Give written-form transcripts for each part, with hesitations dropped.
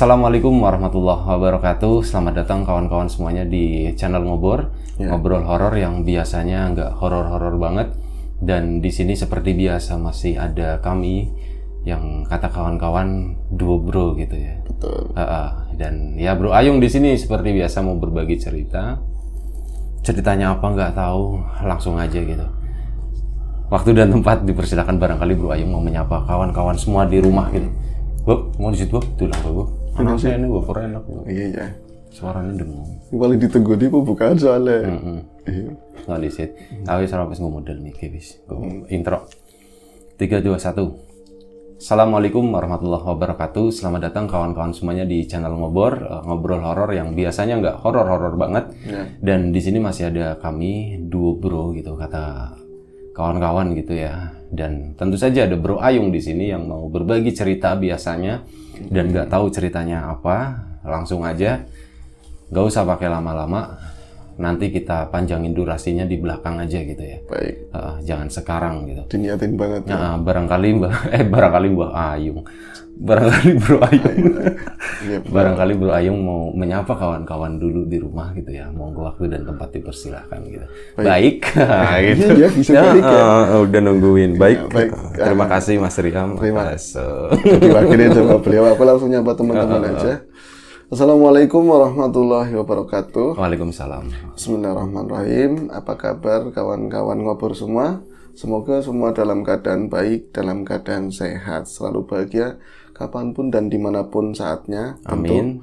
Assalamualaikum warahmatullahi wabarakatuh. Selamat datang kawan-kawan semuanya di channel Ngobor, ngobrol horor yang biasanya nggak horor-horor banget. Dan di sini seperti biasa masih ada kami yang kata kawan-kawan duo bro gitu ya. Betul. Dan ya Bro Ayung di sini seperti biasa mau berbagi cerita. Ceritanya apa nggak tahu, langsung aja gitu. Waktu dan tempat dipersilakan, barangkali Bro Ayung mau menyapa kawan-kawan semua di rumah gitu. Bob, mau di situ Bob? Tuh lah Bob. Anak saya ini Bob, enak. Iya. Suaranya dengung. Paling ditunggu di pembukaan soalnya. Iya. Nggak di sit. Tapi saya habis ngomodel nih, guys. Intro. 3, 2, 1. Assalamualaikum warahmatullahi wabarakatuh. Selamat datang kawan-kawan semuanya di channel Ngobor, ngobrol horor yang biasanya nggak horor-horor banget. Dan di sini masih ada kami duo bro gitu kata kawan-kawan gitu ya. Dan tentu saja ada Bro Ayung di sini yang mau berbagi cerita biasanya dan nggak tahu ceritanya apa. Langsung aja, nggak usah pakai lama-lama. Nanti kita panjangin durasinya di belakang aja gitu ya. Baik. Jangan sekarang gitu. Diniatin banget. Nah, barangkali Mbak Ayung. Barangkali Bro Ayung. Barangkali Bro Ayung mau menyapa kawan-kawan dulu di rumah gitu ya. Monggo waktu dan tempat dipersilahkan gitu. Baik. Gitu. Iya, bisa balik ya. Udah nungguin. Baik. Ya, baik. Terima kasih Mas Riam. Terima kasih. Diwakilin sama beliau. Aku langsung nyapa teman-teman aja. Assalamualaikum warahmatullahi wabarakatuh. Waalaikumsalam. Bismillahirrahmanirrahim. Apa kabar kawan-kawan Ngobor semua? Semoga semua dalam keadaan baik, dalam keadaan sehat, selalu bahagia kapanpun dan dimanapun saatnya. Amin.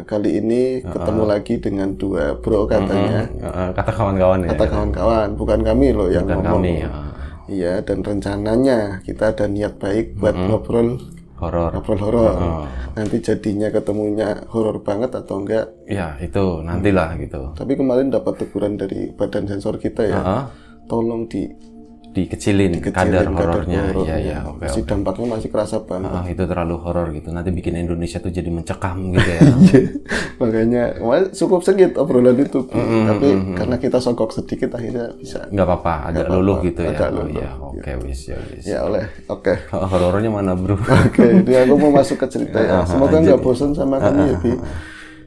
Kali ini ketemu lagi dengan dua bro katanya. Kata kawan-kawan ya. Kata kawan-kawan, bukan kami loh yang Bukan ngomong. kami. Iya, dan rencananya kita ada niat baik buat ngobrol Horor. Nanti jadinya ketemunya horor banget atau enggak? Ya itu nantilah gitu. Tapi kemarin dapat teguran dari badan sensor kita ya. Tolong dikecilin kadar horornya. Iya, oke. Masih dampaknya masih kerasa banget. Itu terlalu horor gitu. Nanti bikin Indonesia tuh jadi mencekam gitu ya. Makanya cukup sedikit obrolan itu. Tapi karena kita sogok sedikit akhirnya bisa. Nggak apa-apa, agak luluh gitu ya. Agak luluh. Ya, oke, wis. Ya oke. Horornya mana bro? Oke, jadi aku mau masuk ke cerita ya. Semoga nggak bosan sama kami ya, Bi.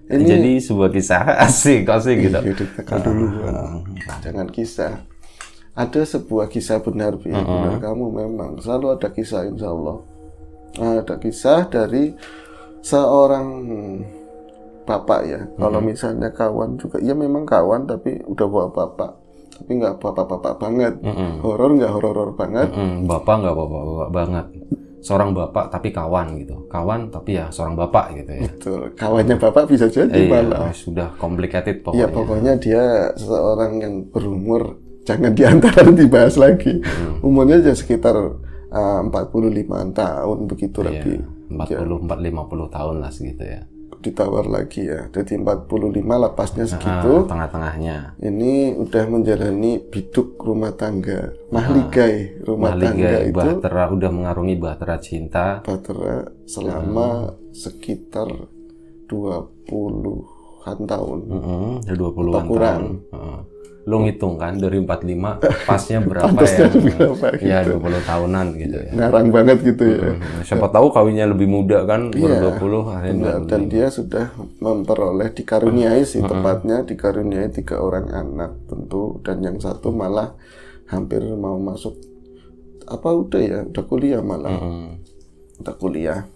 Jadi sebuah kisah asik gitu. Ditekan dulu. Jangan kisah. Ada sebuah kisah benar, Bi. Benar kamu memang. Selalu ada kisah, insya Allah. Ada kisah dari seorang bapak ya. Kalau misalnya kawan juga, ya memang kawan, tapi udah bapak-bapak. Tapi nggak bapak-bapak banget. Horor nggak horor banget. Bapak nggak bapak-bapak banget. Seorang bapak tapi kawan gitu. Kawan tapi ya seorang bapak gitu ya. Betul. Kawannya bapak bisa jadi malah. Sudah complicated pokoknya. Ya pokoknya dia seorang yang berumur, jangan diantara dibahas lagi. Umurnya aja sekitar 45 tahun begitu lebih. 40-50 tahun lah segitu ya. Ditawar lagi ya. Jadi 45 lapasnya segitu. Tengah-tengahnya. Ini udah menjalani biduk rumah tangga. Mahligai rumah tangga itu. Bahtera, udah mengarungi bahtera cinta. Bahtera selama sekitar 20-an tahun. 20-an kurang. tahun. Lo ngitung kan dari 45 pasnya berapa Pantasnya ya? berapa gitu. Ya 20 tahunan gitu ya. Ngarang banget gitu ya. Siapa tahu kawinnya lebih muda kan, baru 20 akhirnya. Dan dia sudah memperoleh, dikaruniai sih tepatnya, dikaruniai 3 orang anak tentu, dan yang satu malah hampir mau masuk udah kuliah malah. Udah kuliah.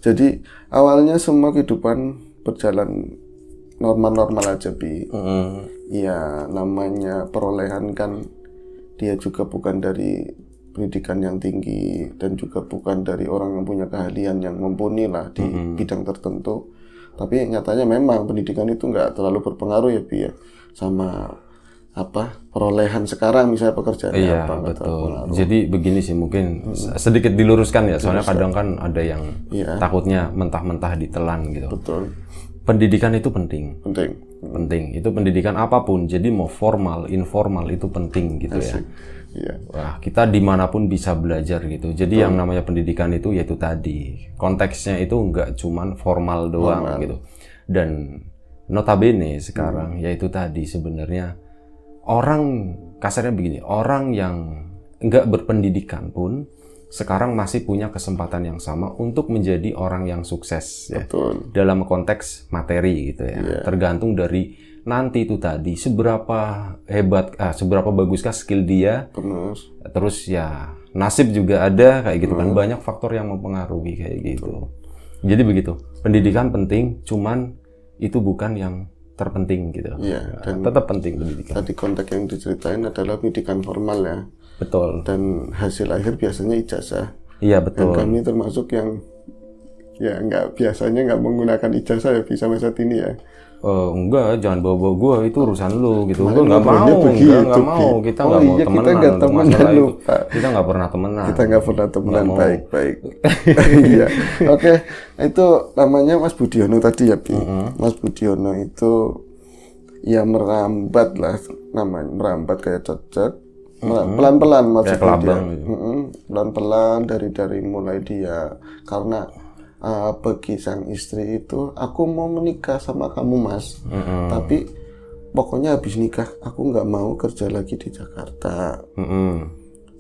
Jadi awalnya semua kehidupan berjalan normal-normal aja, Bi. Ya namanya perolehan kan, dia juga bukan dari pendidikan yang tinggi dan juga bukan dari orang yang punya keahlian yang mumpuni lah di bidang tertentu. Tapi nyatanya memang pendidikan itu nggak terlalu berpengaruh ya, Bi ya, sama perolehan sekarang misalnya pekerjaan apa. Betul. Jadi begini sih, mungkin sedikit diluruskan ya, soalnya kadang kan ada yang takutnya mentah-mentah ditelan gitu. Betul. Pendidikan itu penting. Itu pendidikan apapun. Jadi mau formal, informal itu penting gitu ya. Wah, kita dimanapun bisa belajar gitu. Jadi yang namanya pendidikan itu yaitu tadi konteksnya itu nggak cuman formal doang gitu. Dan notabene sekarang yaitu tadi sebenarnya orang kasarnya begini, orang yang nggak berpendidikan pun sekarang masih punya kesempatan yang sama untuk menjadi orang yang sukses ya. Betul. Dalam konteks materi gitu ya. Tergantung dari nanti itu tadi seberapa hebat, seberapa baguskah skill dia. Terus ya nasib juga ada kayak gitu kan. Banyak faktor yang mempengaruhi kayak gitu. Jadi begitu. Pendidikan penting, cuman itu bukan yang terpenting gitu. Iya, dan tetap penting pendidikan. Tadi konteks yang diceritain adalah pendidikan formal ya. Betul. Dan hasil akhir biasanya ijazah. Iya, betul. Dan kami termasuk yang ya biasanya nggak menggunakan ijazah ya bisa saat ini ya. Enggak, jangan bawa-bawa gue, itu urusan lu gitu. Gue nggak mau, nggak mau. Kita nggak mau iya, temenan kita untuk masalah lupa. itu. Kita nggak pernah temenan. Kita nggak pernah temenan, baik. Iya, oke. Itu namanya Mas Budiono tadi ya, Bi. Mas Budiono itu ya merambat lah, namanya merambat kayak cocok. Pelan-pelan maksudnya dia. Pelan-pelan dari mulai dia karena bagi sang istri itu, aku mau menikah sama kamu Mas, tapi pokoknya habis nikah aku nggak mau kerja lagi di Jakarta.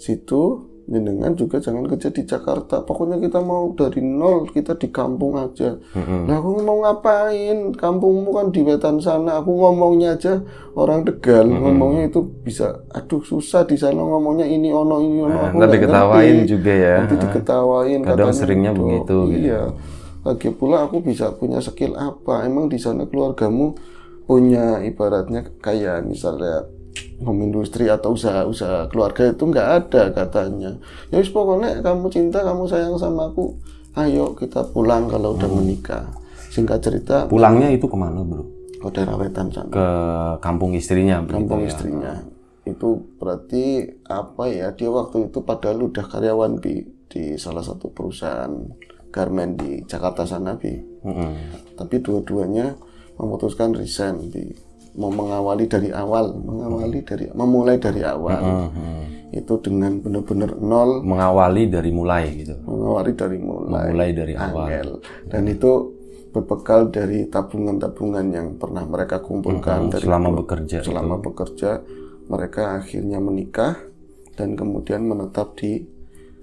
Situ jenengan juga jangan kerja di Jakarta, pokoknya kita mau dari nol, kita di kampung aja. Nah aku mau ngapain, kampungmu kan di wetan sana, aku ngomongnya aja orang Tegal, ngomongnya itu bisa, aduh susah di sana ngomongnya ini ono aku nggak diketawain ngerti. Juga ya, nanti diketawain, kadang seringnya itu. Begitu iya gitu. Lagi pula aku bisa punya skill apa, emang di sana keluargamu punya ibaratnya kayak misalnya home industri atau usaha keluarga itu nggak ada katanya. Ya wis pokoknya kamu cinta, kamu sayang sama aku, ayo kita pulang kalau udah menikah. Singkat cerita. Pulangnya itu kemana bro? Ke daerah wetan sana. Ke kampung istrinya. Kampung istrinya. Itu berarti apa ya? Dia waktu itu padahal udah karyawan di salah satu perusahaan garment di Jakarta sana tapi dua-duanya memutuskan resign mau memulai dari awal itu dengan benar-benar nol, mengawali dari mulai gitu, memulai dari awal dan itu berbekal dari tabungan yang pernah mereka kumpulkan dari selama bekerja mereka akhirnya menikah dan kemudian menetap di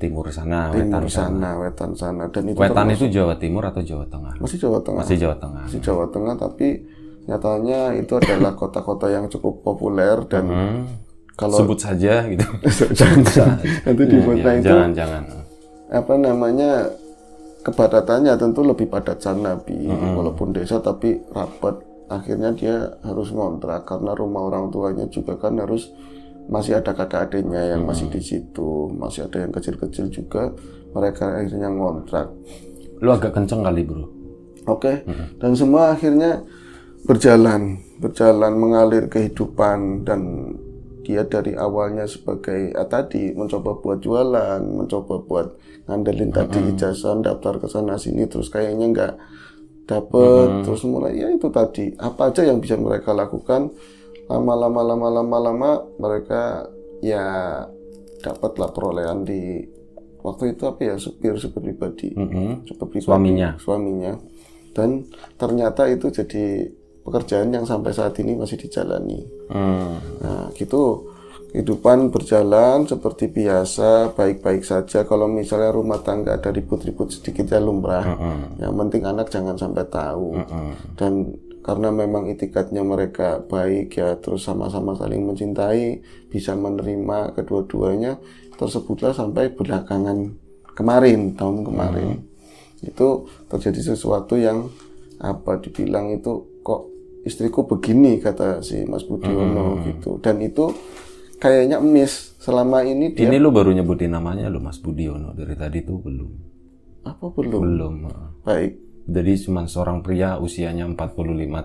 timur sana, wetan sana. Dan itu wetan itu Jawa Timur atau Jawa Tengah? Masih Jawa Tengah, tapi nyatanya itu adalah kota-kota yang cukup populer dan kalau sebut saja gitu. Nanti di kota itu jangan. Apa namanya? Kepadatannya tentu lebih padat sana, walaupun desa tapi rapat. Akhirnya dia harus ngontrak karena rumah orang tuanya juga kan harus masih ada kakak adiknya yang masih di situ, masih ada yang kecil-kecil juga, mereka akhirnya ngontrak. Lu agak kenceng kali bro. Oke. Dan semua akhirnya berjalan mengalir kehidupan dan dia dari awalnya sebagai tadi mencoba buat jualan, mencoba buat ngandelin tadi ijazah, daftar ke sana sini terus kayaknya nggak dapet, terus mulai ya itu tadi apa aja yang bisa mereka lakukan. Lama mereka ya dapatlah perolehan di waktu itu apa ya supir pribadi, suaminya dan ternyata itu jadi pekerjaan yang sampai saat ini masih dijalani. Nah gitu kehidupan berjalan seperti biasa, baik-baik saja. Kalau misalnya rumah tangga ada ribut-ribut sedikit ya lumrah, yang penting anak jangan sampai tahu. Dan karena memang itikadnya mereka baik ya, terus sama-sama saling mencintai, bisa menerima kedua-duanya, tersebutlah sampai belakangan tahun kemarin itu terjadi sesuatu yang apa dibilang itu kok istriku begini kata si Mas Budiono gitu, dan itu kayaknya miss selama ini dia. Ini lu baru nyebutin namanya lu Mas Budiono, dari tadi tuh belum. Apa belum? Belum. Baik. Jadi cuma seorang pria usianya 45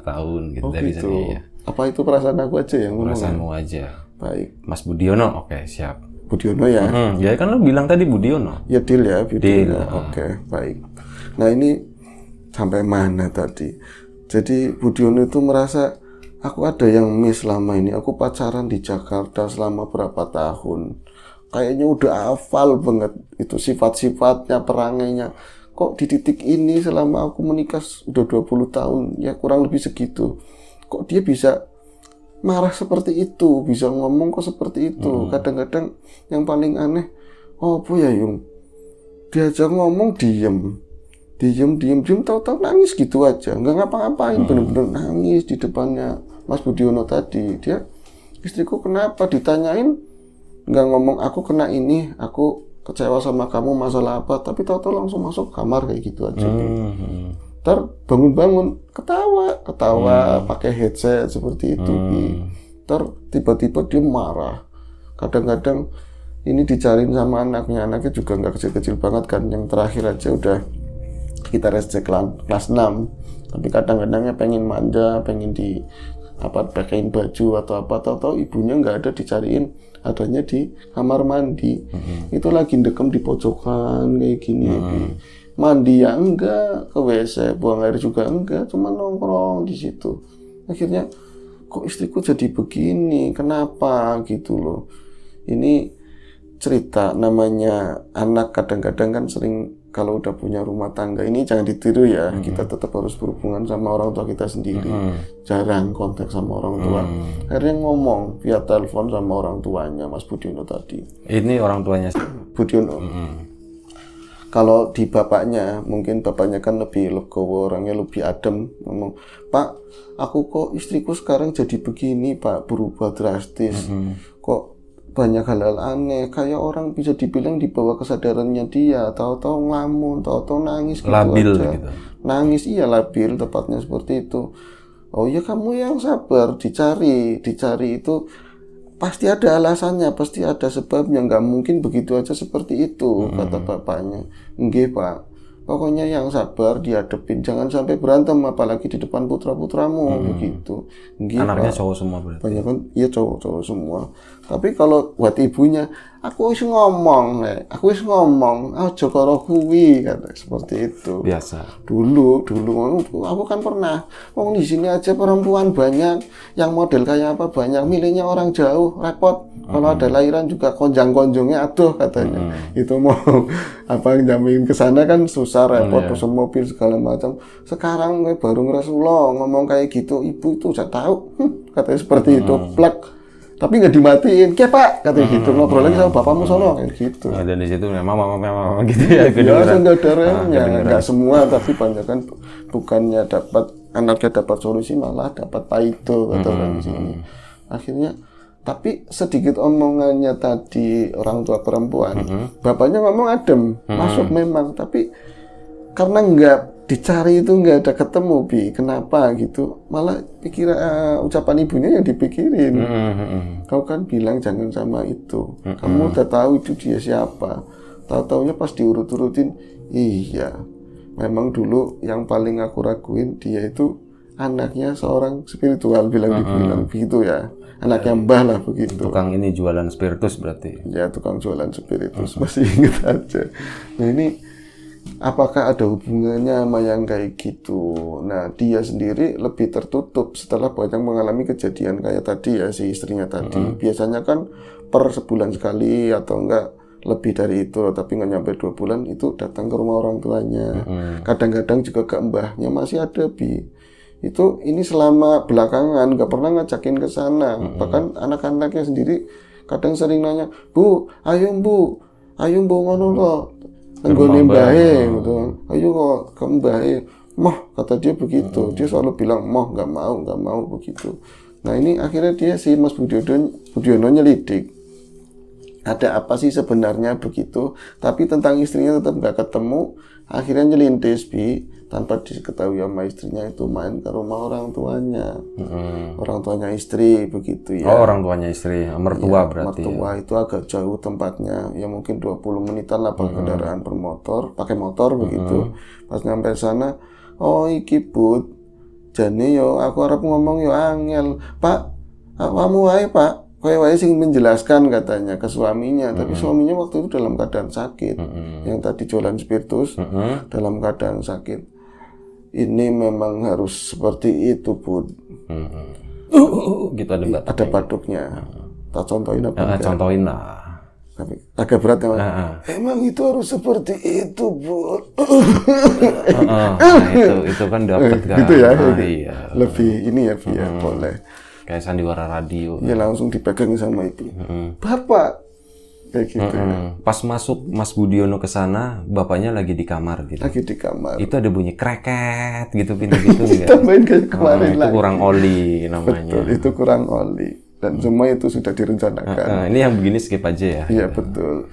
tahun gitu dari gitu. Saya. Apa itu perasaan aku aja yang ngomong? Perasaanmu aja. Baik. Mas Budiono, oke, siap. Budiono ya? Ya kan lu bilang tadi Budiono. Ya deal ya, Budiono. Oke, baik. Nah ini sampai mana tadi? Jadi Budiono itu merasa aku ada yang miss selama ini. Aku pacaran di Jakarta selama berapa tahun. Kayaknya udah hafal banget itu sifat-sifatnya, perangainya. Kok di titik ini selama aku menikah udah 20 tahun, ya kurang lebih segitu. Kok dia bisa marah seperti itu, bisa ngomong kok seperti itu. Kadang-kadang yang paling aneh, oh apa ya Yung, diajak ngomong diem, tahu-tahu nangis gitu aja, nggak ngapa-ngapain, bener-bener nangis di depannya Mas Budiono tadi. Dia, istriku kenapa, ditanyain nggak ngomong aku kena ini, aku kecewa sama kamu masalah apa, tapi tahu-tahu langsung masuk kamar kayak gitu aja. Ntar bangun-bangun ketawa pakai headset seperti itu. Ntar tiba-tiba dia marah. Kadang-kadang ini dicariin sama anaknya juga nggak kecil-kecil banget kan, yang terakhir aja udah kita SD kelas 6, tapi kadang-kadangnya pengen manja, pengen di pakaiin baju atau apa, tahu-tahu ibunya nggak ada, dicariin adanya di kamar mandi. Itu lagi ndekem di pojokan kayak gini. Mandi ya enggak, ke WC, buang air juga enggak, cuma nongkrong di situ. Akhirnya kok istriku jadi begini, kenapa gitu loh. Ini cerita, namanya anak kadang-kadang kan sering kalau udah punya rumah tangga, ini jangan ditiru ya, kita tetap harus berhubungan sama orang tua kita sendiri, jarang kontak sama orang tua. Akhirnya ngomong via telepon sama orang tuanya Mas Budiono tadi. Ini orang tuanya Budiono. Kalau di bapaknya, mungkin bapaknya kan lebih legowo, orangnya lebih adem, ngomong, Pak, aku kok istriku sekarang jadi begini Pak, berubah drastis, kok banyak hal-hal aneh, kayak orang bisa dibilang di bawah kesadarannya dia, tahu-tahu ngelamun, tahu-tahu nangis gitu labil aja. Gitu. Nangis, iya labil, tepatnya seperti itu. Oh ya kamu yang sabar, dicari itu pasti ada alasannya, pasti ada sebabnya, nggak mungkin begitu aja seperti itu, kata bapaknya. Nggih Pak, pokoknya yang sabar, dihadepin, jangan sampai berantem, apalagi di depan putra-putramu, begitu. Nggih, anaknya Pak. cowok semua berarti? Banyak kan, iya cowok semua. Tapi kalau buat ibunya, aku wis ngomong, aja karo kuwi, kata seperti itu. Biasa. Dulu aku kan pernah, di sini aja perempuan banyak, yang model kayak apa banyak, milihnya orang jauh, repot. Kalau ada lahiran juga konjang-konjongnya, aduh katanya. Itu mau jamin ke sana kan susah, repot, pesen mobil segala macam. Sekarang baru Rasulullah ngomong kayak gitu, ibu itu udah tahu, katanya seperti itu, plak. Tapi nggak dimatiin, kayak Pak, katanya gitu, ngobrol lagi sama bapakmu sono, kayak gitu. Dan di situ mama gitu ya. Biasa nggak ada remnya, nggak semua, tapi banyak kan bukannya anaknya dapat solusi, malah dapat paido, kata orang di sini. Akhirnya, tapi sedikit omongannya tadi orang tua perempuan, bapaknya ngomong adem, masuk memang, tapi karena nggak dicari itu nggak ada ketemu, kenapa gitu, malah ucapan ibunya yang dipikirin. Kau kan bilang jangan sama itu, kamu udah tahu itu dia siapa, tahu-taunya pas diurut-urutin, iya memang dulu yang paling aku raguin dia itu anaknya seorang spiritual, dibilang begitu ya, anaknya mbah lah begitu. Tukang ini jualan spiritus berarti? Ya, tukang jualan spiritus, masih ingat aja. Nah ini, apakah ada hubungannya sama yang kayak gitu? Nah, dia sendiri lebih tertutup setelah banyak mengalami kejadian kayak tadi ya, si istrinya tadi. Biasanya kan per sebulan sekali atau enggak lebih dari itu, tapi nggak nyampe 2 bulan itu datang ke rumah orang tuanya. Kadang-kadang juga ke mbahnya masih ada, Itu ini selama belakangan nggak pernah ngajakin ke sana. Bahkan anak-anaknya sendiri kadang sering nanya, Bu, ayo ngono loh. Nenggone mbahe gitu. Ayo kok ke mbahe. Mah, kata dia begitu. Dia selalu bilang, "Mah, nggak mau begitu." Nah, ini akhirnya dia si Mas Budiono nyelidik. Ada apa sih sebenarnya begitu? Tapi tentang istrinya tetap nggak ketemu. Akhirnya nyelintis, tanpa diketahui sama istrinya itu main ke rumah orang tuanya. Orang tuanya istri begitu ya. Oh, orang tuanya istri, mertua ya, berarti. Mertua itu agak jauh tempatnya, ya mungkin 20 menitan lah pakai kendaraan pakai motor begitu. Pas nyampe sana, oh iki Bud, jane yo aku arep ngomong yo angel. Pak, kamu wae Pak, kowe wae sing menjelaskan katanya ke suaminya, tapi suaminya waktu itu dalam keadaan sakit. Yang tadi jualan spiritus dalam keadaan sakit. Ini memang harus seperti itu, Bud. Gitu ada batuknya. Tak contohin apa? Contohin lah. Tapi agak berat ya, emang itu harus seperti itu, Bud. Itu kan dapat kan. Gitu ya. Iya. Lebih ini ya, boleh. Kayak sandiwara radio. Ya langsung dipegang sama ibu. Bapak, kayak gitu. Pas masuk Mas Budiono ke sana, bapaknya lagi di kamar gitu. Lagi di kamar. Itu ada bunyi kreket gitu pintu-pintu enggak? Tambahin kayak kemarin itu lagi. kurang oli namanya. Betul, itu kurang oli. Dan semua itu sudah direncanakan. Ini yang begini skip aja ya. Iya betul,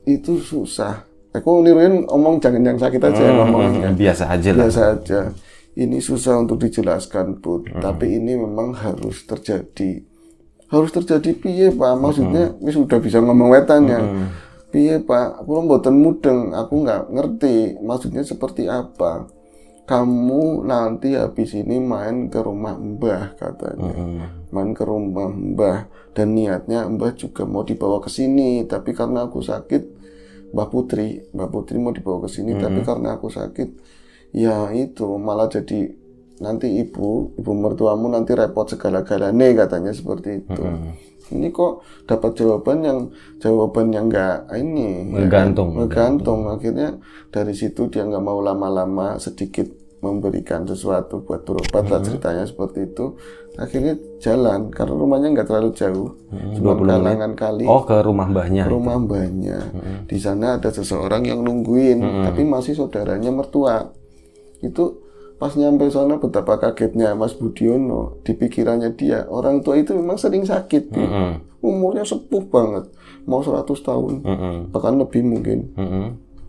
itu susah. Aku niruin omong jangan yang sakit aja ya ngomongnya. Biasa aja lah. Biasa aja. Ini susah untuk dijelaskan, Bud. Tapi ini memang harus terjadi. Harus terjadi piye, Pak? Maksudnya wis sudah bisa ngomong wetannya. Piye, Pak? Aku mboten mudeng, aku nggak ngerti. Maksudnya seperti apa? Kamu nanti habis ini main ke rumah Mbah katanya. Main ke rumah Mbah dan niatnya Mbah juga mau dibawa ke sini, tapi karena aku sakit Mbak Putri mau dibawa ke sini, tapi karena aku sakit, ya itu malah jadi nanti ibu mertuamu nanti repot segala-galanya katanya seperti itu. Ini kok dapat jawaban yang nggak ini ngegantung. Akhirnya dari situ dia nggak mau lama-lama sedikit memberikan sesuatu buat berobat lah ceritanya seperti itu. Akhirnya jalan karena rumahnya nggak terlalu jauh, cuma kalangan kali. Oh, ke rumah mbahnya. Ke rumah mbahnya. Di sana ada seseorang yang nungguin, tapi masih saudaranya mertua. Itu pas nyampe sana betapa kagetnya Mas Budiono. Di pikirannya dia, orang tua itu memang sering sakit. Umurnya sepuh banget, mau 100 tahun, bahkan lebih mungkin.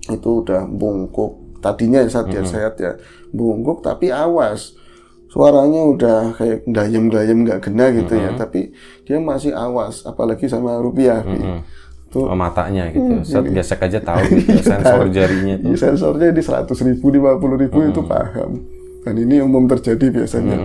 Itu udah bungkuk. Tadinya saat dia sehat ya, bungkuk tapi awas. Suaranya udah kayak dayem-dayem nggak kena gitu ya, tapi dia masih awas, apalagi sama rupiah. Tuh, matanya gitu, gesek aja tahu gitu, sensor jarinya tuh. Sensornya di 100.000, 50.000 itu paham. Dan ini umum terjadi biasanya.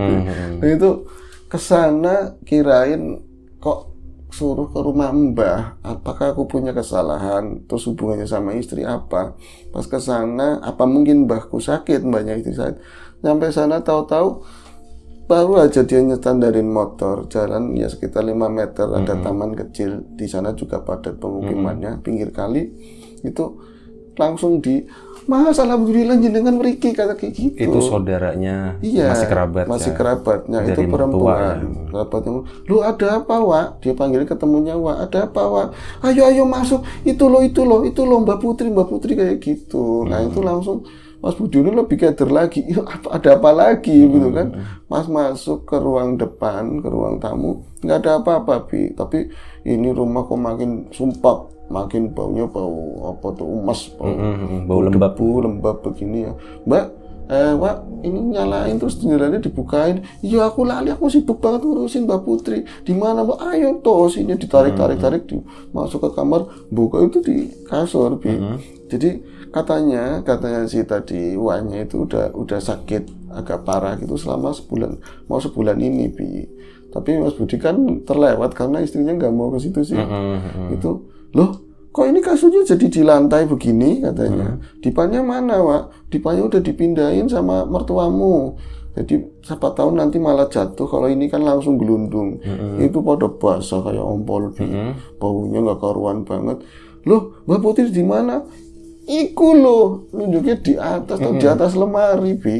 Nah itu kesana kirain kok suruh ke rumah Mbah, apakah aku punya kesalahan, terus hubungannya sama istri apa? Pas kesana, apa mungkin mbahku sakit, mbahnya istri sakit. Sampai sana tahu-tahu baru aja dia nyetandarin motor, jalan ya sekitar 5 meter, ada taman kecil, di sana juga padat pemukimannya, pinggir kali, itu langsung Mas alhamdulillah jenengan mriki kata kayak gitu. Itu saudaranya, iya, masih kerabatnya itu perempuan. Kerabatnya. Lu ada apa, Wak? Dia panggil ketemunya, Wak. Ada apa, Wak? Ayo masuk. Itu loh Mbak Putri kayak gitu. Nah, itu langsung Mas Budiono lebih keder lagi. Ada apa lagi gitu kan? Mas masuk ke ruang depan, ke ruang tamu, nggak ada apa-apa, Bi. Tapi ini rumah kok makin sumpah, makin baunya bau apa tuh emas, bau lembab begini ya. Mbak, Wak, ini nyalain terus jendelanya dibukain. Iya aku lali, aku sibuk banget ngurusin Mbak Putri. Di mana, Mbak? Ayo toh sini, ditarik masuk ke kamar, buka itu di kasur, Bi. Jadi katanya si tadi Wanya itu udah sakit agak parah gitu selama sebulan ini, Bi. Tapi Mas Budi kan terlewat karena istrinya nggak mau ke situ sih. Itu loh, kok ini kasurnya jadi di lantai begini katanya. Dipannya mana, Wak? Dipannya udah dipindahin sama mertuamu. Jadi siapa tahu nanti malah jatuh. Kalau ini kan langsung gelundung. Itu pada basah kayak ompol, Bi. Baunya nggak karuan banget. Loh, Mbak Putri di mana? Iku loh, nunjuknya di atas atau di atas lemari, Bi.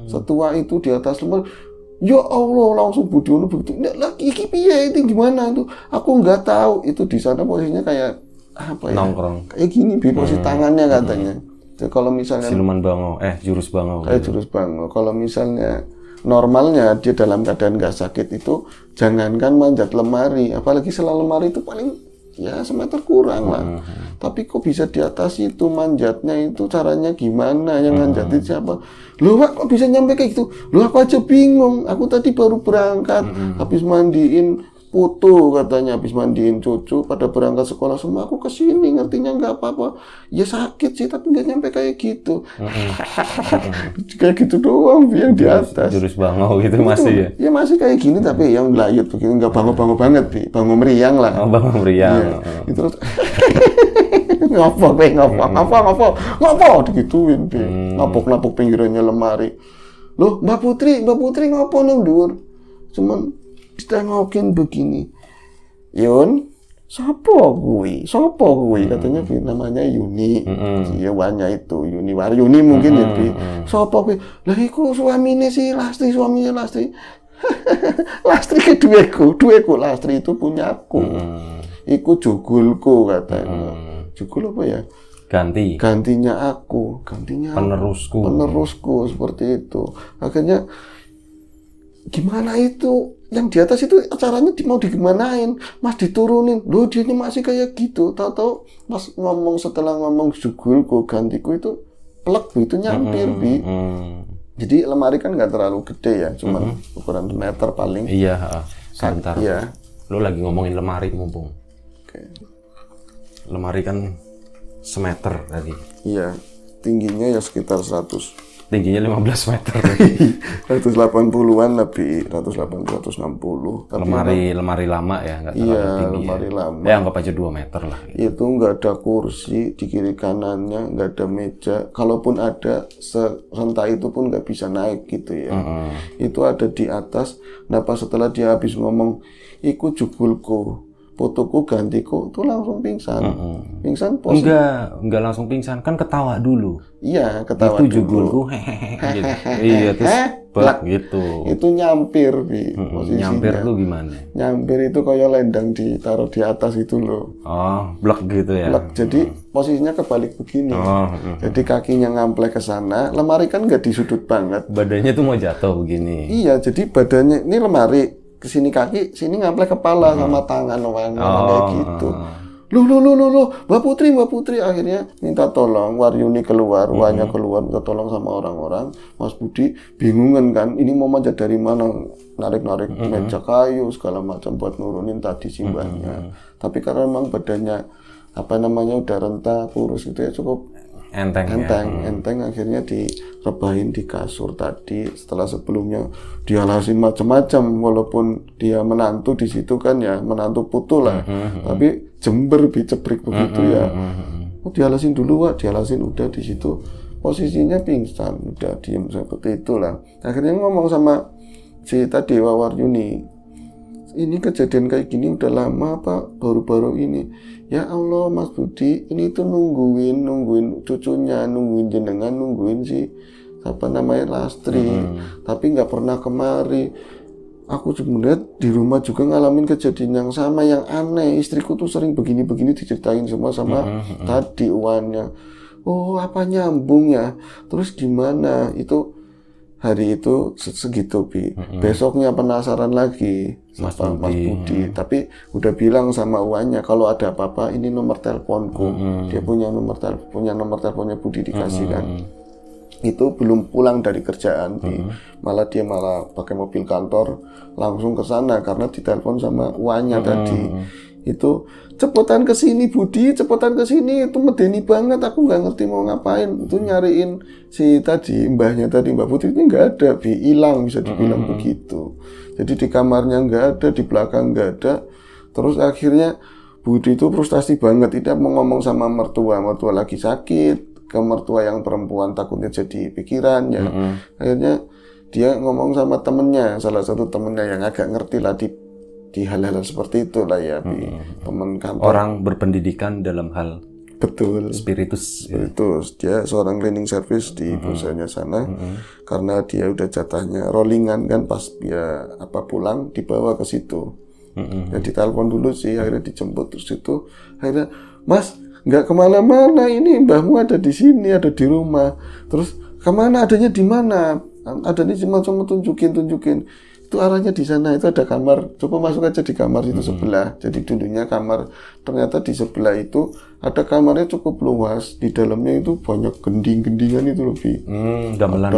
Setua itu di atas lemari. Ya Allah, langsung Budiono begitu. Lagi iki piye itu gimana tuh? Aku nggak tahu. Itu di sana posisinya kayak apa ya? Nongkrong. Kayak gini, Bi, posisi tangannya katanya. Jadi kalau misalnya siluman bango, jurus bango. Jurus bango. Kalau misalnya normalnya dia dalam keadaan nggak sakit itu jangankan manjat lemari, apalagi selalu lemari itu paling ya semeter kurang lah. Tapi kok bisa di atas itu manjatnya, itu caranya gimana? Yang manjatin siapa? Loh, Wak, kok bisa nyampe kayak gitu? Loh, aku aja bingung. Aku tadi baru berangkat, habis mandiin putu katanya, habis mandiin cucu, pada berangkat sekolah semua. Aku kesini, ngertinya nggak apa-apa. Ya sakit sih, tapi nggak nyampe kayak gitu. Kayak gitu doang, yang di atas. Jurus bango gitu masih ya? Ya masih kayak gini, tapi yang ngelayut begini, nggak bango-bango banget, Bi. Bango meriang lah. Oh, bango meriang. Ya, itu ngopo, digituin, Bi. Napuk pinggirannya lemari. Loh, Mbak Putri ngopo nang dhuwur? Cuman ditengokin begini. Yun, sopo kuwi katanya, namanya Yuni. Ya Wanya itu Yuni Waryuni mungkin ya, Bi. Sopo kuwi? Lah iku suamine si Lastri, suaminya Lastri. Lastri ke duweku Lastri itu punya aku. iku jugulku katanya. Jugul apa ya? Gantinya aku, penerusku seperti itu. Akhirnya gimana itu yang di atas itu acaranya mau digimanain, Mas diturunin, loh dia masih kayak gitu. Tahu-tahu pas setelah ngomong jugulku gantiku itu plek itu nyampir Bi. Jadi lemari kan nggak terlalu gede ya, cuma ukuran meter paling. Iya, sebentar. Iya. Lu lagi ngomongin lemari mumpung. Oke. Lemari kan semeter tadi. Iya, tingginya ya sekitar 100. Tingginya 15 meter. 180-an lebih, 180-160. Lemari lama ya, nggak terlalu tinggi. Lemari lama. Ya anggap aja 2 meter lah. Gitu. Itu nggak ada kursi di kiri kanannya, nggak ada meja. Kalaupun ada, serentak itu pun nggak bisa naik gitu ya. Itu ada di atas. Nah pas setelah dia habis ngomong, iku jugulku, fotoku gantiku, itu langsung pingsan. Pingsan posisi. Enggak langsung pingsan, kan ketawa dulu. Iya, ketawa itu dulu. Jugulku, gitu. Iya, terus blak gitu. Itu nyampir, Bi. Nyampir tuh gimana? Nyampir itu kayak lendang ditaruh di atas itu loh. Oh, blak gitu ya. Blak. Jadi posisinya kebalik begini. Jadi kakinya ngamplek ke sana, lemari kan nggak di sudut banget. Badannya tuh mau jatuh begini. Iya, jadi badannya ini lemari kesini kaki, sini ngamplek kepala sama tangan kayak gitu. Loh, Mbak Putri akhirnya minta tolong, Waryuni keluar, Wanya keluar minta tolong sama orang-orang. Mas Budi bingungan kan, ini mau manjat dari mana, narik-narik meja kayu segala macam buat nurunin tadi simbahnya. Tapi karena memang badannya udah renta, kurus gitu ya cukup enteng akhirnya direbahin di kasur tadi. Setelah sebelumnya dialasin macam-macam, walaupun dia menantu di situ kan ya, menantu putu lah, tapi jember cebrik begitu ya. Dialasin dulu Wak, dialasin udah di situ posisinya pingsan, udah diem seperti itulah. Akhirnya ngomong sama si tadi Waryuni, ini kejadian kayak gini udah lama apa baru-baru ini? Ya Allah Mas Budi, ini tuh nungguin cucunya, nungguin jenengan, nungguin si Lastri, tapi nggak pernah kemari. Aku sebenarnya di rumah juga ngalamin kejadian yang sama, yang aneh. Istriku tuh sering begini-begini diceritain semua sama tadi uannya. Oh apa nyambung ya? Terus gimana? Itu hari itu segitu Bi. Besoknya penasaran lagi sama Mas Budi. Tapi udah bilang sama uannya kalau ada apa-apa ini nomor teleponku. Dia punya nomor teleponnya Budi dikasih kan. Itu belum pulang dari kerjaan Bi. Malah dia pakai mobil kantor langsung ke sana karena ditelepon sama uannya tadi. Itu cepetan ke sini Budi, cepetan ke sini, itu medeni banget, aku nggak ngerti mau ngapain. Itu nyariin si tadi mbahnya tadi, Mbak Putri ini nggak ada, Bi, hilang bisa dibilang begitu. Jadi di kamarnya nggak ada, di belakang nggak ada. Terus akhirnya Budi itu frustasi banget, tidak mau ngomong sama mertua lagi sakit, ke mertua yang perempuan takutnya jadi pikiran ya. Akhirnya dia ngomong sama temennya, salah satu temennya yang agak ngerti lah di hal-hal seperti itu lah ya, teman kantor. Orang berpendidikan dalam hal betul spiritus. Dia seorang cleaning service di perusahaannya sana. Karena dia udah jatahnya rollingan kan, pas dia pulang dibawa ke situ. Jadi telepon dulu sih, akhirnya dijemput terus itu akhirnya, Mas nggak kemana-mana, ini mbahmu ada di sini, ada di rumah. Terus kemana, adanya di mana? Adanya cuma tunjukin. Itu arahnya di sana, itu ada kamar, coba masuk aja di kamar itu sebelah. Jadi dulunya kamar, ternyata di sebelah itu ada kamarnya cukup luas, di dalamnya itu banyak gending-gendingan itu lebih. Gamelan.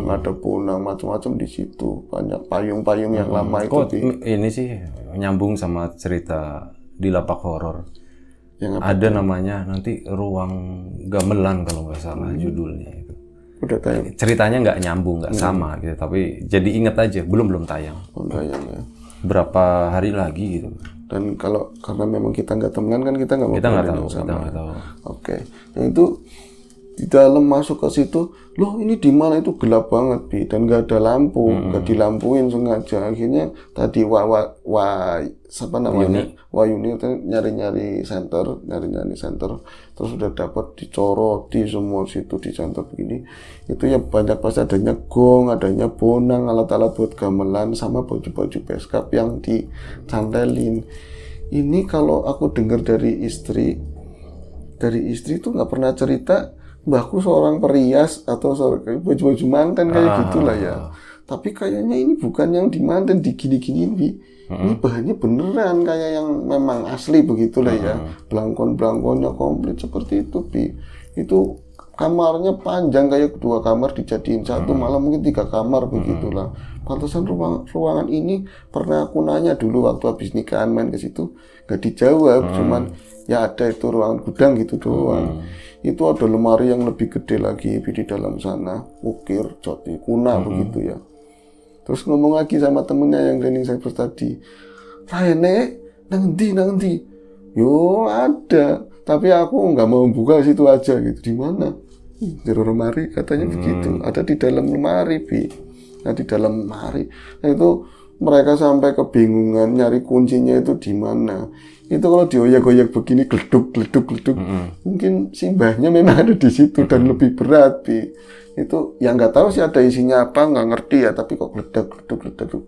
Ada bonang macam-macam di situ, banyak payung-payung yang lama itu. Ini sih nyambung sama cerita di lapak horor. Ada namanya nanti Ruang Gamelan kalau nggak salah judulnya itu. Udah tayang. Ceritanya nggak nyambung, nggak sama gitu, tapi jadi inget aja, belum tayang. Belum tayang ya. Berapa hari lagi gitu. Dan karena memang kita nggak temenan kan, kita nggak mau kita nggak tahu. Oke. Nah itu di dalam masuk ke situ, loh ini di mana, itu gelap banget Bi, dan nggak ada lampu, nggak dilampuin sengaja. Akhirnya tadi Wayuni nyari center, terus udah dapat dicoroti semua situ di center begini. Itu ya banyak, pasti adanya gong, adanya bonang, alat-alat buat gamelan, sama baju-baju beskap yang dicantelin. Ini kalau aku dengar dari istri tuh nggak pernah cerita mbahku seorang perias atau seorang baju-baju manten kayak gitulah ya. Tapi kayaknya ini bukan yang di manten digini-giniin, Bi. Ini bahannya beneran kayak yang memang asli begitulah ya. Belangkon-belangkonnya komplit seperti itu, Bi. Itu kamarnya panjang kayak 2 kamar dijadiin 1, malah mungkin 3 kamar begitulah. Pantesan ruangan ini pernah aku nanya dulu waktu habis nikahan main ke situ, gak dijawab, cuman ya ada itu ruangan gudang gitu doang. Itu ada lemari yang lebih gede lagi di dalam sana, ukir, jati, kuna begitu ya. Terus ngomong lagi sama temennya yang cleaning service tadi, Rene, nang ndi? Yo ada, tapi aku nggak mau buka situ aja gitu. Di mana? Di lemari katanya begitu. Ada di dalam lemari, Bi. Nah, di dalam lemari. Nah, itu mereka sampai kebingungan nyari kuncinya itu di mana. Itu kalau dioyak-oyak begini gleduk. Mungkin simbahnya memang ada di situ dan lebih berat, Bi. Itu yang nggak tahu sih ada isinya apa, nggak ngerti ya, tapi kok gleduk.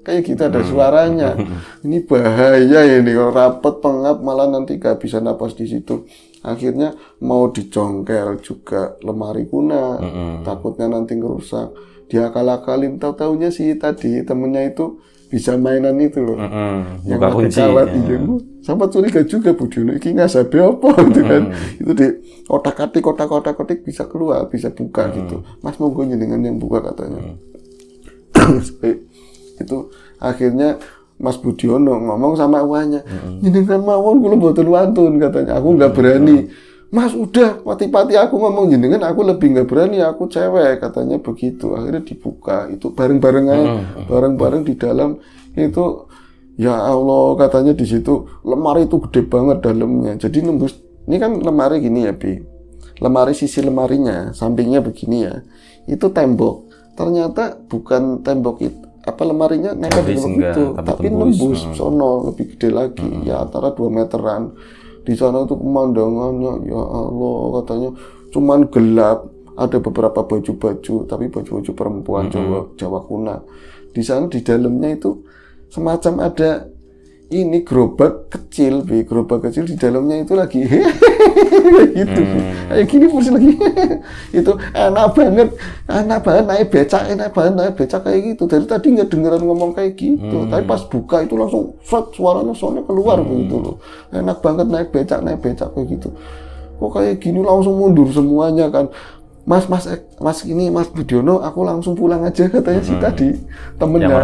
Kayak gitu ada suaranya. Ini bahaya ini kalau rapet pengap malah nanti gak bisa napas di situ. Akhirnya mau dicongkel juga lemari kuna, takutnya nanti ngerusak. Dia akal-akalin, tahu-taunya sih tadi temennya itu bisa mainan itu loh. Yang buka kunci. Iya. Sampai curiga juga Budiono iki ngasabe apa gitu kan. Itu di otak-atik bisa keluar, bisa buka gitu. Mas monggo jenengan yang buka katanya. Itu akhirnya Mas Budiono ngomong sama uangnya, jenengan mawon kula mboten wantun katanya. Aku nggak berani. Mas udah pati-pati aku ngomong jenengan, aku lebih nggak berani, aku cewek katanya begitu. Akhirnya dibuka itu bareng-bareng aja, bareng-bareng di dalam itu. Ya Allah katanya di situ lemari itu gede banget dalamnya. Jadi nembus ini kan lemari gini ya, Bi. Lemari sisi lemarinya sampingnya begini ya. Itu tembok. Ternyata bukan tembok itu. Apa lemarinya nempel di tembok itu, tapi nembus sono lebih gede lagi, ya antara 2 meteran. Di sana tuh pemandangannya, ya Allah katanya cuman gelap, ada beberapa baju-baju, tapi baju-baju perempuan Jawa kuna. Di sana di dalamnya itu semacam ada ini gerobak kecil, gerobak kecil di dalamnya itu lagi gitu, kayak gini persis lagi. Itu enak banget naik becak kayak gitu. Dari tadi nggak dengeran ngomong kayak gitu, tapi pas buka itu langsung suaranya soalnya keluar begitu loh. Enak banget naik becak kayak gitu. Kok kayak gini langsung mundur semuanya kan. Mas Budiono, aku langsung pulang aja katanya sih tadi temennya. Yang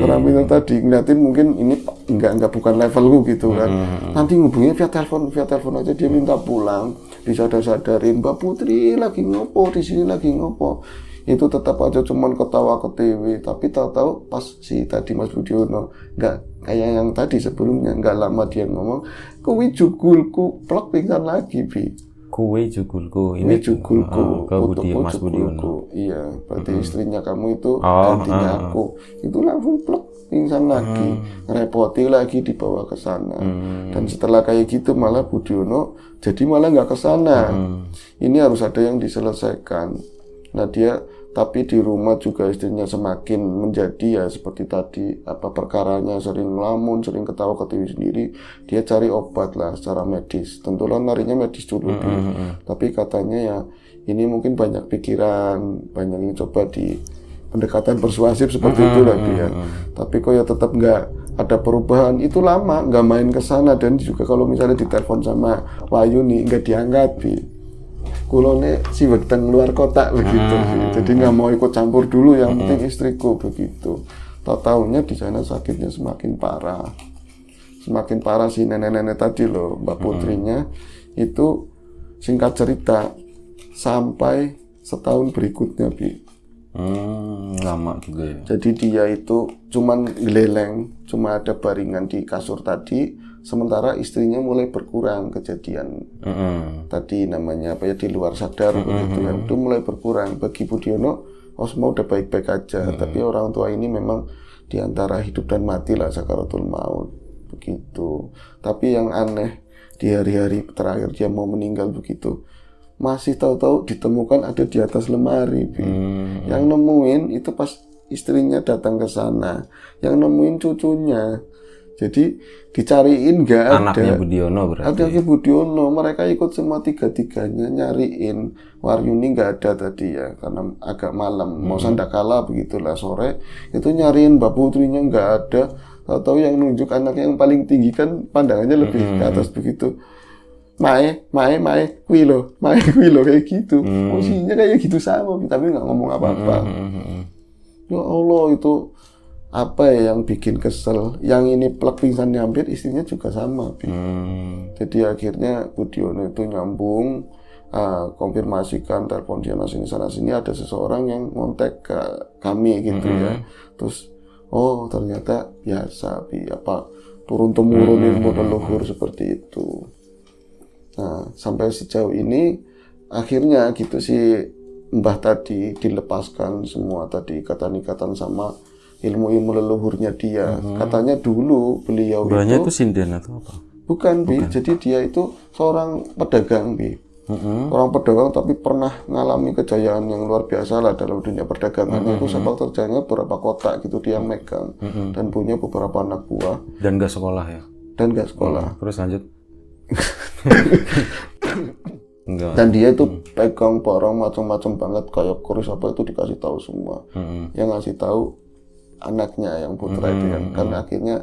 orang pintar tadi ngeliatin mungkin ini enggak bukan levelku gitu kan. Nanti ngubungin via telepon aja, dia minta pulang. Disadar-sadarin, Mbak Putri lagi ngopo di sini lagi ngopo. Itu tetap aja cuman ketawa ketiwi, tapi tahu-tahu pas si tadi Mas Budiono nggak kayak yang tadi sebelumnya, nggak lama dia ngomong, kuwi jugulku plek pingsan lagi, Bi. Kue jugulku, ini jugulku, ke Mas Budiono. Iya, berarti istrinya kamu itu gantinya aku. Itu langsung plek pingsan lagi, ngerepoti lagi dibawa ke sana. Dan setelah kayak gitu malah Budiono jadi malah nggak ke sana. Ini harus ada yang diselesaikan. Nah dia tapi di rumah juga istrinya semakin menjadi ya seperti tadi, apa perkaranya sering ngelamun, sering ketawa ketiwi sendiri. Dia cari obat lah secara medis, tentulah larinya medis dulu. Tapi katanya ya ini mungkin banyak pikiran, banyak yang coba di pendekatan persuasif seperti itu lagi ya. Tapi kok ya tetap nggak ada perubahan. Itu lama nggak main ke sana, dan juga kalau misalnya ditelepon sama Wayu nih nggak diangkat, Bi. Kulone si weteng luar kota begitu sih. Jadi nggak mau ikut campur dulu, yang penting istriku begitu. Tahu-taunya di sana sakitnya semakin parah si nenek-nenek tadi loh, Mbak Putrinya. Itu singkat cerita sampai setahun berikutnya, Bi. Lama juga ya. Jadi dia itu cuman geleleng, cuma ada baringan di kasur tadi. Sementara istrinya mulai berkurang kejadian tadi namanya apa ya, di luar sadar begitu ya. Itu mulai berkurang. Bagi Budiono, semua udah baik-baik aja. Tapi orang tua ini memang diantara hidup dan mati lah, sakaratul maut begitu. Tapi yang aneh di hari-hari terakhir dia mau meninggal begitu, masih tahu-tahu ditemukan ada di atas lemari, Bi. Yang nemuin itu pas istrinya datang ke sana, yang nemuin cucunya. Jadi dicariin nggak ada. Anaknya Budiono berarti. Anaknya Budiono, mereka ikut semua tiga-tiganya nyariin. Waryuni nggak ada tadi ya, karena agak malam. Mau sandakala begitulah sore, itu nyariin Mbak Putrinya nggak ada. Tahu yang nunjuk anaknya yang paling tinggi kan pandangannya lebih ke atas begitu. Mae, kuwi lo kayak gitu. Posisinya kayak gitu sama, tapi nggak ngomong apa-apa. Ya Allah, itu apa ya yang bikin kesel? Yang ini plek pingsan hampir, istrinya juga sama. Jadi akhirnya Budiono itu nyambung, konfirmasikan, telepon sana sini ada seseorang yang ngontek ke kami gitu ya. Terus oh ternyata biasa turun temurun ilmu leluhur seperti itu. Nah, sampai sejauh ini akhirnya gitu si Mbah tadi dilepaskan semua tadi ikatan-ikatan sama ilmu-ilmu leluhurnya dia. Katanya dulu beliau Mbahnya itu sinden atau apa? Bukan, Bi. Jadi dia itu seorang pedagang, Bi. Orang pedagang tapi pernah mengalami kejayaan yang luar biasa lah dalam dunia perdagangannya. Itu sepak terjangnya beberapa kota gitu dia megang dan punya beberapa anak buah. Dan gak sekolah ya? Dan gak sekolah. Terus lanjut. Enggak. Dan dia itu pegang barang macam-macam banget kayak keris apa itu dikasih tahu semua. Yang ngasih tahu anaknya yang putra itu kan. Karena akhirnya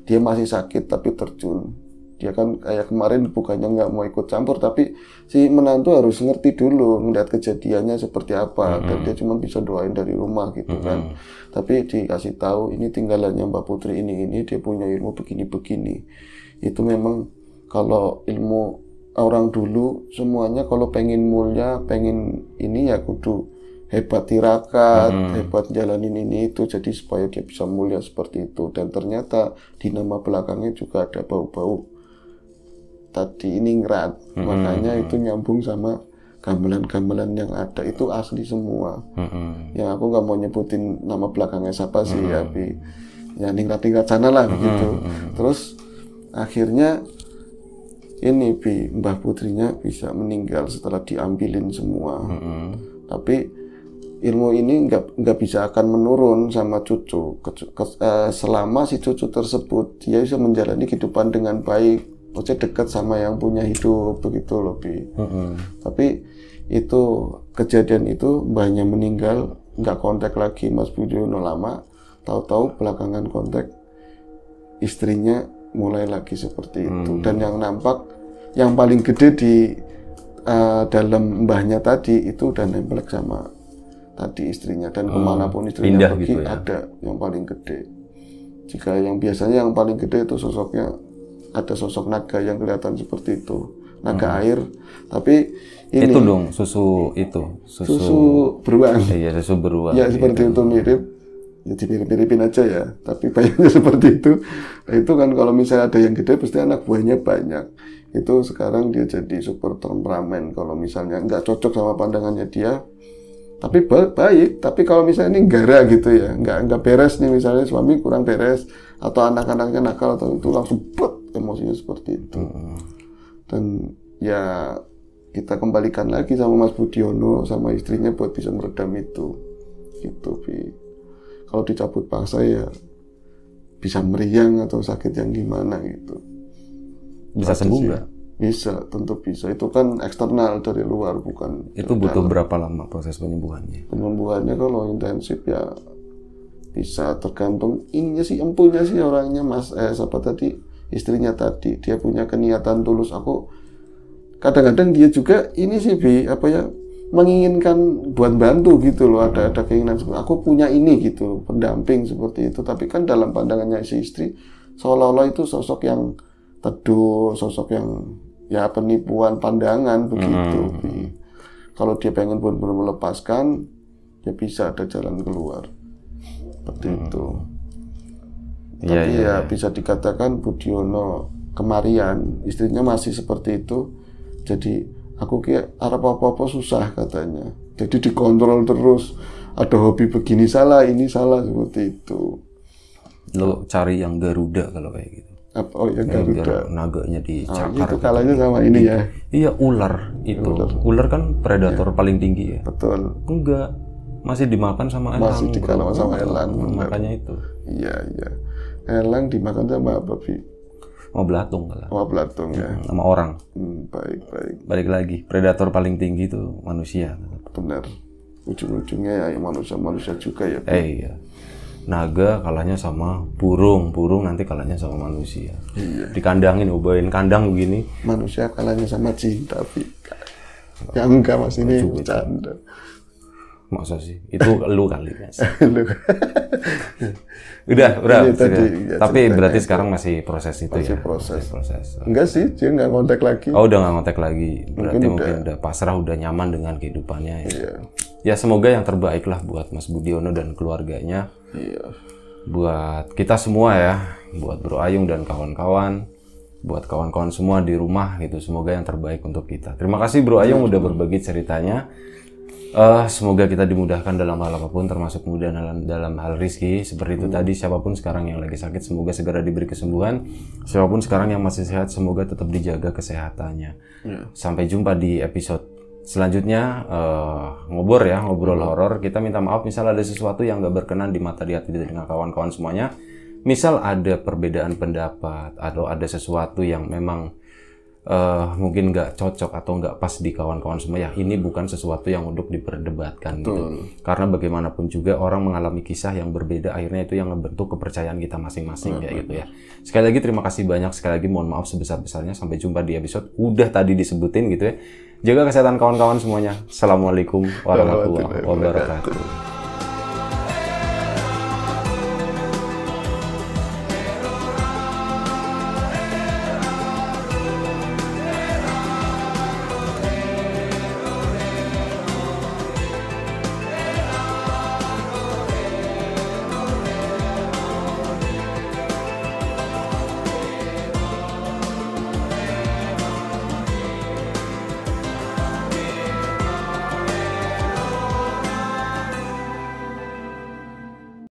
dia masih sakit tapi terjun. Dia kan kayak kemarin bukannya nggak mau ikut campur, tapi si menantu harus ngerti dulu melihat kejadiannya seperti apa. Dan dia cuma bisa doain dari rumah gitu kan. Tapi dikasih tahu ini tinggalannya Mbak Putri ini dia punya ilmu begini-begini. Itu memang kalau ilmu orang dulu semuanya kalau pengen mulia, pengen ini ya kudu hebat tirakat, hebat jalanin ini itu, jadi supaya dia bisa mulia seperti itu. Dan ternyata di nama belakangnya juga ada bau-bau tadi ningrat, makanya itu nyambung sama gamelan-gamelan yang ada itu asli semua. Yang aku nggak mau nyebutin nama belakangnya siapa sih ya, ya ningrat-ningrat sana lah begitu. Terus akhirnya ini Mbah Putrinya bisa meninggal setelah diambilin semua. Tapi ilmu ini nggak bisa akan menurun sama cucu. Selama si cucu tersebut dia bisa menjalani kehidupan dengan baik, maksudnya dekat sama yang punya hidup begitu loh Bi. Tapi itu kejadian itu mbahnya meninggal, nggak kontak lagi Mas Budiono lama. Tahu-tahu belakangan kontak istrinya mulai lagi seperti itu. Dan yang nampak yang paling gede di dalam mbahnya tadi itu udah nempel sama tadi istrinya, dan kemanapun istrinya pergi gitu ya? Ada yang paling gede. Jika yang biasanya yang paling gede itu sosoknya ada sosok naga yang kelihatan seperti itu, naga air. Tapi ini itu dong susu beruang. Iya, susu beruang. Ya seperti itu mirip. Ya miripin aja ya, tapi bayangnya seperti itu. Nah, itu kan kalau misalnya ada yang gede pasti anak buahnya banyak. Itu sekarang dia jadi super temperamen. Kalau misalnya nggak cocok sama pandangannya dia, tapi baik. Tapi kalau misalnya ini gara gitu ya, nggak beres nih, misalnya suami kurang beres atau anak-anaknya nakal atau itu langsung emosinya seperti itu. Dan ya kita kembalikan lagi sama Mas Budiono sama istrinya buat bisa meredam itu gitu Bi. Kalau dicabut paksa ya bisa meriang atau sakit yang gimana gitu. Bisa sembuh nggak? Bisa, tentu bisa. Itu kan eksternal dari luar, bukan. Itu butuh berapa lama proses penyembuhannya? Penyembuhannya kalau intensif ya bisa tergantung ininya sih, empunya sih orangnya Mas. Siapa tadi? Istrinya tadi. Dia punya keniatan tulus. Aku kadang-kadang dia juga ini sih Bi, menginginkan buat bantu gitu loh, ada keinginan seperti aku punya ini gitu, pendamping seperti itu. Tapi kan dalam pandangannya si istri seolah-olah itu sosok yang teduh, sosok yang ya penipuan pandangan begitu. Kalau dia pengen benar-benar melepaskan, ya bisa ada jalan keluar seperti itu. Tapi ya bisa dikatakan Budiono kemarian istrinya masih seperti itu. Jadi aku kayak apa-apa susah katanya. Jadi dikontrol terus. Ada hobi begini salah, ini salah seperti itu. Lo cari yang Garuda kalau kayak gitu. Oh yang Garuda. Naganya dicakar. Itu kalanya sama ini ya. Iya, ular itu. Ular kan predator paling tinggi ya. Betul. Enggak. Masih dimakan sama elang. Masih dikalahkan sama elang. Makanya itu. Iya. Elang dimakan sama apa, Bi? Mau belatung lah. Oh, belatung ya. Sama orang. Baik. Balik lagi, predator paling tinggi itu manusia. Benar. Ujung-ujungnya ya manusia juga ya. Iya. Naga kalahnya sama burung nanti kalahnya sama manusia. Iya. Dikandangin, obain kandang begini. Manusia kalahnya sama jin, tapi ya enggak, Mas, ini bercanda. Masa sih? Itu lu kali, Mas. Lu. Udah. Tadi, ya, tapi berarti sekarang masih proses itu masih ya? proses. Masih proses. Enggak sih, dia nggak kontak lagi. Oh, udah nggak kontak lagi. Berarti mungkin udah udah pasrah, udah nyaman dengan kehidupannya ya. Iya. Ya semoga yang terbaik lah buat Mas Budiono dan keluarganya. Iya. Buat kita semua ya, buat Bro Ayung dan kawan-kawan, buat kawan-kawan semua di rumah gitu. Semoga yang terbaik untuk kita. Terima kasih Bro Ayung udah berbagi ceritanya. Semoga kita dimudahkan dalam hal apapun, termasuk mudah dalam hal rezeki. Seperti itu tadi, siapapun sekarang yang lagi sakit, semoga segera diberi kesembuhan. Siapapun sekarang yang masih sehat, semoga tetap dijaga kesehatannya. Sampai jumpa di episode selanjutnya. Ngobrol horor. Kita minta maaf misal ada sesuatu yang gak berkenan di mata di hati dengan kawan-kawan semuanya. Misal ada perbedaan pendapat atau ada sesuatu yang memang mungkin nggak cocok atau nggak pas di kawan-kawan semua, ya ini bukan sesuatu yang untuk diperdebatkan gitu. Karena bagaimanapun juga orang mengalami kisah yang berbeda, akhirnya itu yang membentuk kepercayaan kita masing-masing kayak gitu ya. Sekali lagi terima kasih banyak, sekali lagi mohon maaf sebesar-besarnya. Sampai jumpa di episode udah tadi disebutin gitu ya. Jaga kesehatan kawan-kawan semuanya. Assalamualaikum warahmatullahi wabarakatuh.